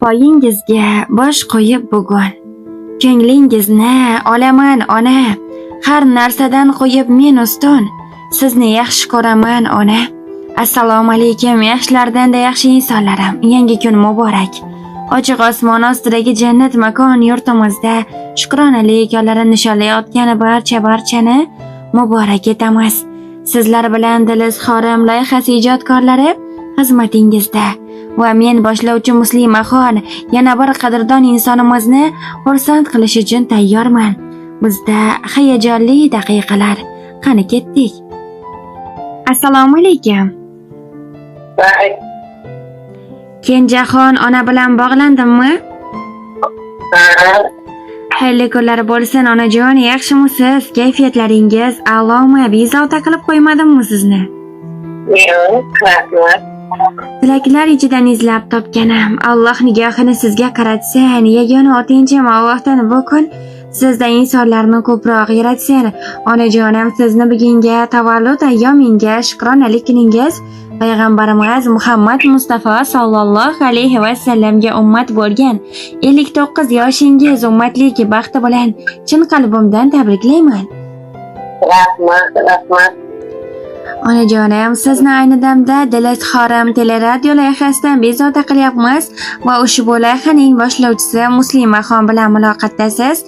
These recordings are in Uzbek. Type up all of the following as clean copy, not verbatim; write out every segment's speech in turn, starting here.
Poyingizga bosh qo'yib bugun ko'nglingizni olaman ona, har narsadan qo'yib men ustun, sizni yaxshi ko'raman ona. Assalomu alaykum yaxshilardan-da yaxshi insonlarim. Yangi kun muborak. Ochiq osmon ostidagi jannat makon yurtimizda shukronalik yo'llarini nishonlayotgan barchani muborak etamiz. Sizlar bilan Dil izhorim loyihasi ijodkorlari xizmatingizda va men boshlovchi Muslimaxon yana bir qadrdon insonimizni xursand qilish uchun tayyorman. Bizda hayajonli daqiqalar. Qani ketdik. Assalomu alaykum. Kenjaxon ona bilan bog'landimmi? Xayrli kunlar bo'lsin onajon, yaxshimisiz? Kayfiyatlaringiz a'lomi? Bezovta qilib qo'ymadimmi sizni? Yo'q, rahmat. Tilaklar ichidan izlab topganim. Alloh nigohini sizga qaratsin. Yagona o'tinchim Allohdan bu kun sizda insonlarni ko'proq yaratsin. Onajonim, sizni bugungi tavallud ayyominga shukronalik kuningiz Payg'ambarimiz Muhammad Mustafa sallallohu alayhi va sallamga ummat bo'lgan 59 yoshingiz ummatlik baxti bilan chin qalbimdan tabriklayman. Rahmat. Onajonim, sizni ayni damda Dil izhorim teleradio loyihasidan bezovta qilyapmiz va ushbu loyihaning boshlovchisi Muslimaxon bilan muloqotdasiz.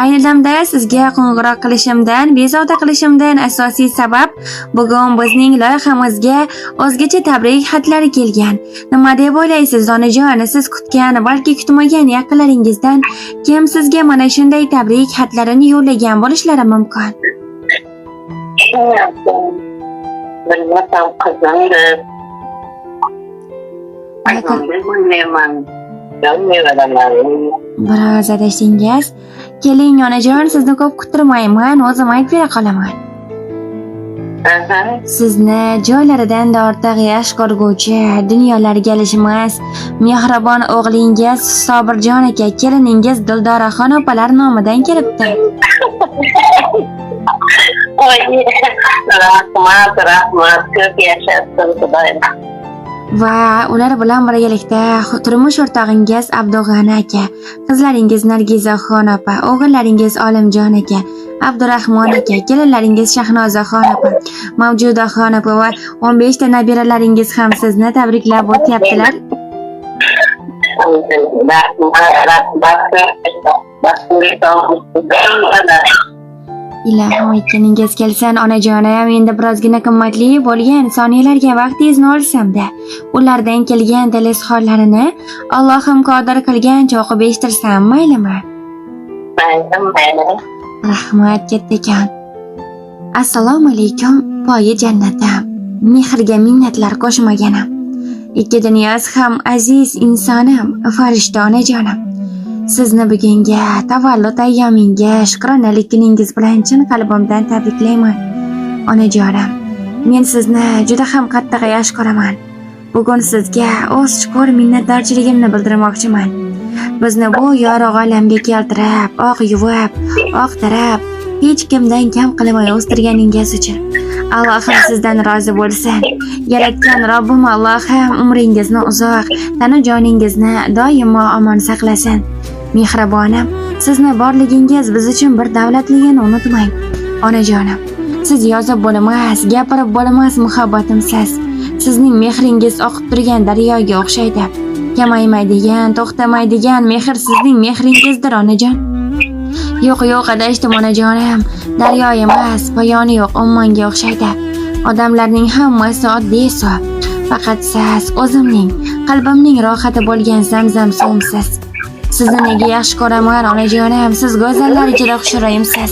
Ayni damda sizga qo'ng'iroq qilishimdan, bezovta qilishimdan asosiy sabab bugun bizning loyihamizga o'zgacha tabrik xatlari kelgan. Nima deb o'ylaysiz onajon? Siz kutgan, balki kutmagan yaqinlaringizdan kim sizga mana shunday tabrik xatlarini yo'llagan bo'lishlari mumkin? Bilmasam qizimdir. Bilmayman. Biroz adashdingiz. Keling onajon, sizni ko'p kuttirmayman, o'zim aytib bera qolaman. Sizni joylaridan ortiq yaxshi ko'rguvchi, dunyolarga alishmas, mehribon o'g'lingiz Sobirjon aka, keliningiz Dildoraxon opalar nomidan kelibdi. Rahmat, ko'p yashasın Xudoyim. Va ular bilan birgalikda turmush o'rtog'ingiz Abdug'ani aka, qizlaringiz Nargizaxon opa, o'g'illaringiz Olimjon aka, Abdurahmon aka, kelinlaringiz Shahnozaxon opa, Mavjudaxon opa va 15 ta nabiralaringiz ham sizni tabriklab o'tyaptilar. Ilohim aytganingiz kelsin onajonim, endi birozgina qimmatli bo'lgan soniyalarga vaqtingizni olsam-da, ulardan kelgan dil izhorlarini Allohim qodir qilgancha o'qib eshitirsam maylimi? Mayli. Rahmat kattakon. Assalomu alaykum poyi jannatim. Mehrga minnatlar qo'shmaganim. Ikki dunyosi ham aziz insonim, farishta onajonim. Sizni bugungi tavallud ayyominga shukronalik kuningiz bilan chin qalbimdan tabriklayman. Onajonim, men sizni juda ham qattiq yaxshi ko'raman. Bugun sizga o'z chuqur minnatdorchiligimni bildirmoqchiman. Bizni bu yorug' olamga keltirib, oq yuvib, oq tarab, hech kimdan kam qilmay o'stirganingiz uchun Allohim sizdan rozi bo'lsin. Yaratgan Robbim Allohim umringizni uzoq, tanu joningizni doimo omon saqlasin. Mehribonim, sizni borligingiz biz uchun bir davlatligini unutmang. Onajonim, siz yozib bo'lmas, gapirib bo'lmas muhabbatimsiz. Sizning mehringiz oqib turgan daryoga o'xshaydi. Kamaymaydigan, to'xtamaydigan mehr sizning mehringizdir onajon. Yo'q, adashdim onajonim. Daryo emas, poyoni yo'q ummonga o'xshaydi. Odamlarning hammasi oddiy suv. Faqat siz o'zimning, qalbimning rohati bo'lgan zamzam suvimsiz. Sizni nega yaxshi ko'raman onajonim, siz go'zallar ichida xushro'yimsiz.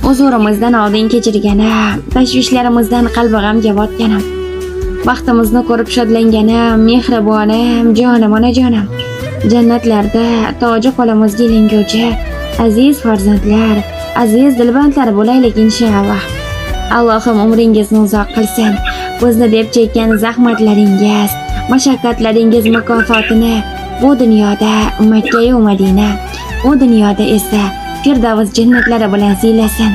Huzurimizdan oldin kechirganim, tashvishlarimizdan qalbi g'amga botganim, baxtimizni ko'rib shodlanganim, mehribonim, jonim onajonim. Jannatlarda toji qo'limizga ilinguvchi aziz farzandlar, aziz dilbandlar bo'laylik inshaalloh. Allohim umringizni uzoq qilsin. Bizni deb chekkan zahmatlaringiz, mashaqqatlaringiz mukofotini bu dunyoda Makka va Madina, u dunyoda esa Firdavs jannatlari bilan siylasin.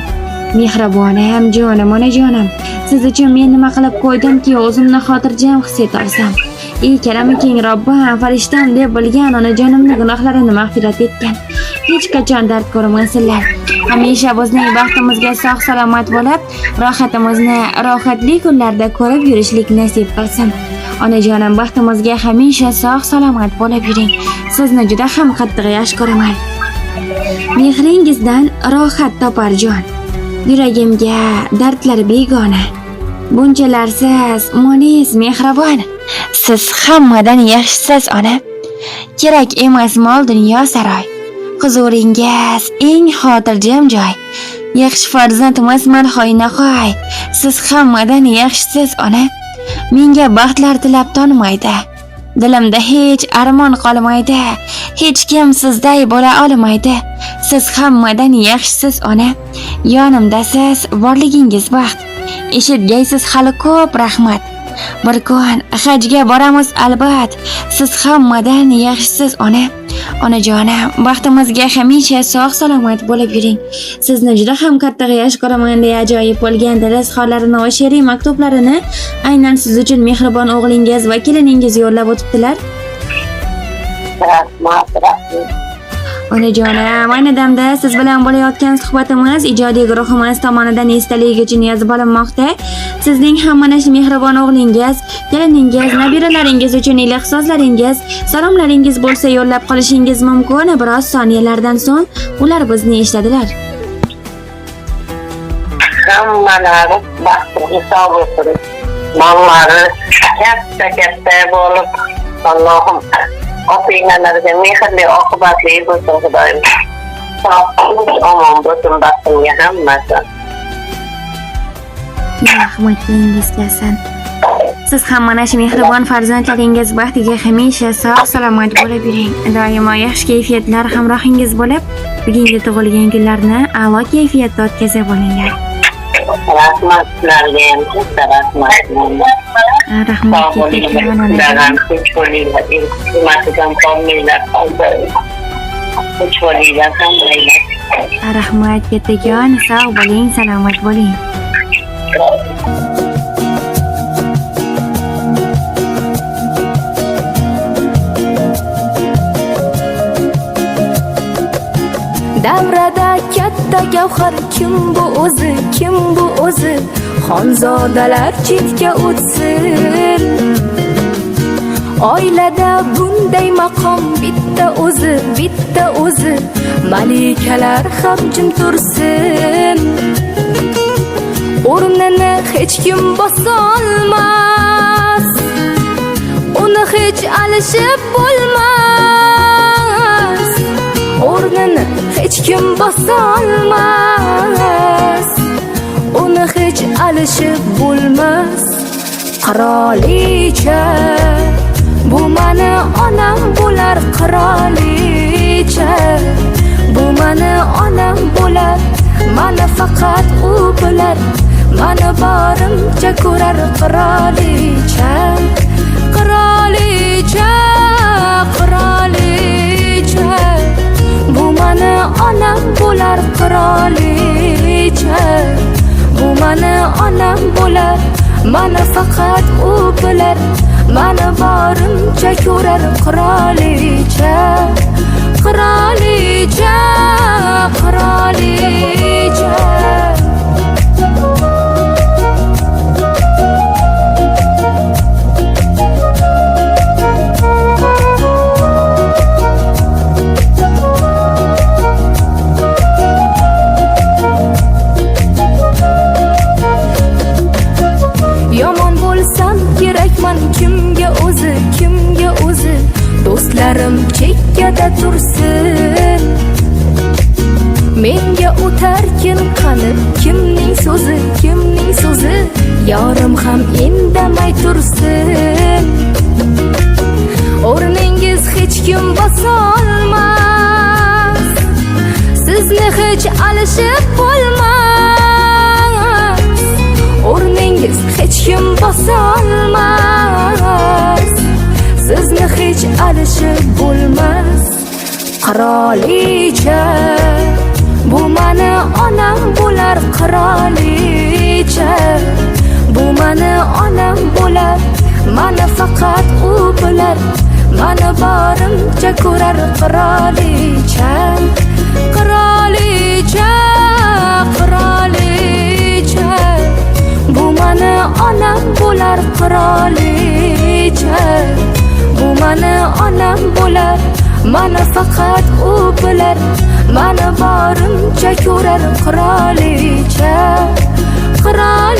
Mehribonim, jonim onajonim, siz uchun men nima qilib qo'ydimki, o'zimni xotirjam his eta olsam. ey karami keng Robbim, farishtam deb bilgan onajonimni gunohlarini mag'firat etgan. Hech qachon dard ko'rmasinlar. Hamisha bizning baxtimizga sog' salomat bo'lib, rohatimizni rohatli kunlarda ko'rib yurishlik nasib qilsin. Onajonim, baxtimizga hamisha sog' salomat bo'lib yuring. Sizni juda ham qattiq yaxshi ko'raman. Mehringizdan rohat topar jon. Yuragimga dardlar begona. Bunchalarsiz mo'niz mehribon. Siz hammadan yaxshisiz ona. Kerak emas mol dunyo saroy. Huzuringiz eng xotirjam joy. Yaxshi farzandimizman hoynahoy. Siz hammadan yaxshisiz ona. Menga baxtlar tilab tonmaydi. Dilimda hech armon qolmaydi. Hech kim sizday bo'la olmaydi. Siz hammadan yaxshisiz ona. Yonimdasiz, borligingiz baxt. Eshitgaysiz hali ko'p rahmat. Bir kun hajga boramiz albat. Siz hammadan yaxshisiz ona. Onajonim, baxtimizga hamisha sog' salomat bo'lib yuring. Sizni juda ham qattiq yaxshi ko'raman deya ajoyib bo'lgan daraxtlarini va she'riy maktublarini aynan siz uchun mehribon o'g'lingiz va keliningiz yo'llab o'tibdilar. Rahmat. Onajonim, ayni damda siz bilan bo'layotgan suhbatimiz ijodiy guruhimiz tomonidan esdalik uchun yozib olinmoqda. Sizning ham mana shu mehribon o'g'lingiz, keliningiz, nabiralaringiz uchun iliq so'zlaringiz, salomlaringiz bo'lsa yo'llab qolishingiz mumkin. Biroz soniyalardan so'ng ular bizni eshitadilar. Hammalari baxtli sog' bo'lsin. Mollari katta bo'lib, Allohim opinalarga mehrli oqibatli bo'lsin Xudoyim. Sog'lik omon bo'lsin baxtimga hammasi. Rahmatingiz kelsin. Siz ham mana shu mehribon farzandlaringiz baxtiga hamisha sog' salomat bo'lib yuring. Doimo yaxshi kayfiyatlar hamrohingiz bo'lib, bugungi tug'ilgan kunlarni a'lo kayfiyatda o'tkazib olinglar. Rahmat sizlarga ham katta rahmat. Rahmat Sizlardan kuch bo'linglar, hurmatidan qolmanglar. Kuch bo'linglar, hammalar. Rahmat kattajon, sog' bo'ling, salomat bo'ling. Davrada katta gavhar kim bu o'zi, kim bu o'zi? Xonzodalar chetga o'tsin. Oilada bunday maqom bitta o'zi, bitta o'zi. Malikalar ham jim tursin. O'rnini hech kim bosolmas. Uni hech alishib bo'lmas. O'rnini hech kim bosolmas. Uni hech alishib bo'lmas. Qirolicha, bu mani onam bo'lar qirolicha. Bu mani onam bo'lar, mani faqat u bilar. Mani borimcha ko'rar qirolicha. Qirolicha, qirolicha. Bu mani onam bo'lar qirolicha. Bu mani onam bo'lar, mani faqat u bilar. Mani borimcha ko'rar qirolicha. Qirolicha, qirolicha. Yomon bo'lsam kerakman kimga o'zi, kimga o'zi? Do'stlarim chekkada tursin. Menga o'tarkin qani kimning so'zi, kimning so'zi? Yorim ham indamay tursin. O'rningiz hech kim bosolmas. Sizni hech alishib bo'lmas. O'rningiz hech kim bosolmas. Sizni hech alishib bo'lmas. Qirolicha, bu mani onam bo'lar qirolicha. Bu mani onam bo'lar, mani faqat u bilar, mani borimcha ko'rar qirolicha, qirolicha, qirolicha. Bu mani onam bo'lar qirolicha, bu mani onam bo'lar, mani faqat u bilar, mani borimcha ko'rar qirolicha, qirolicha.